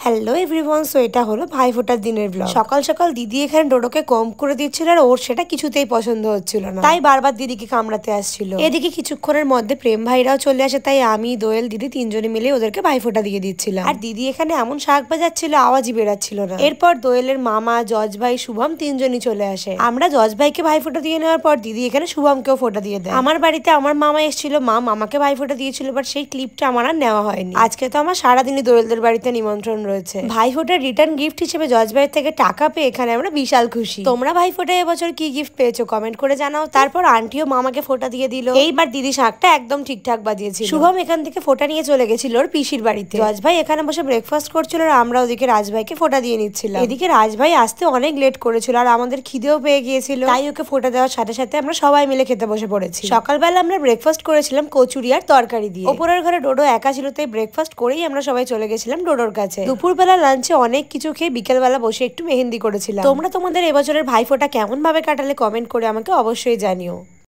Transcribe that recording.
Hello everyone, so এটা হলো ভাইফোঁটার দিনের ব্লগ। সকাল সকাল দিদি এখানে ডোডোকে কম করে দিচ্ছিল আর ওর সেটা কিছুতেই পছন্দ হচ্ছিল না, তাই বারবার দিদিকে কামড়াতে আসছিল। এদিকে কিছুক্ষণের মধ্যে প্রেম ভাইরাও চলে আসে, তাই আমি দোয়েল দিদি তিনজনে মিলে ওদেরকে ভাইফোঁটা দিয়ে দিচ্ছিলাম। আর দিদি এখানে এমন শাক বাজাচ্ছিল আওয়াজই বেরাচ্ছিল না। এরপর দোয়েলের মামা, জজ ভাই, শুভম তিনজনই চলে আসে। আমরা জজ ভাইকে ভাইফোঁটা দিয়ে নেওয়ার পর দিদি এখানে শুভমকেও ফোঁটা দিয়ে দেয়। আমার বাড়িতে আমার মামা এসেছিল, মা মামাকে ভাইফোঁটা দিয়েছিল, বাট সেই ক্লিপটা আমার আর নেওয়া হয়নি। আজকে তো আমার সারাদিনই দোয়েলদের বাড়িতে নিমন্ত্রণ রয়েছে। ভাইফোঁটার রিটার্ন গিফট হিসেবে জজ ভাইয়ের থেকে টাকা পেয়ে এখানে আমরা বিশাল খুশি। তোমরা ভাইফোঁটায় এবছর কি গিফট পেয়েছো কমেন্ট করে জানাও। তারপর আন্টিও মামাকে ফোঁটা দিয়ে দিল। এইবার দিদি শাকটা একদম ঠিকঠাক বাজিয়েছিল। শুভম এখান থেকে ফোঁটা নিয়ে চলে গেছিল ওর পিসির বাড়িতে। জজ ভাই এখানে বসে ব্রেকফাস্ট করছিল আর আমরা ওদিকে রাজভাইকে ফোঁটা দিয়ে নিচ্ছিলাম। এদিকে রাজভাই আসতে অনেক লেট করেছিল আর আমাদের খিদেও পেয়ে গিয়েছিল, তাই ওকে ফোঁটা দেওয়ার সাথে সাথে আমরা সবাই মিলে খেতে বসে পড়েছি। সকালবেলা আমরা ব্রেকফাস্ট করেছিলাম কচুরি আর তরকারি দিয়ে। ওপরের ঘরে ডোডো একা ছিল, তাই ব্রেকফাস্ট করেই আমরা সবাই চলে গেছিলাম ডোডোর কাছে। দুপুরবেলা লাঞ্চে অনেক কিছু খেয়ে বিকেলবেলা বসে একটু মেহেন্দি করেছিলাম। তোমরা তোমাদের এবছরের ভাইফোঁটা কেমন ভাবে কাটালে কমেন্ট করে আমাকে অবশ্যই জানিও।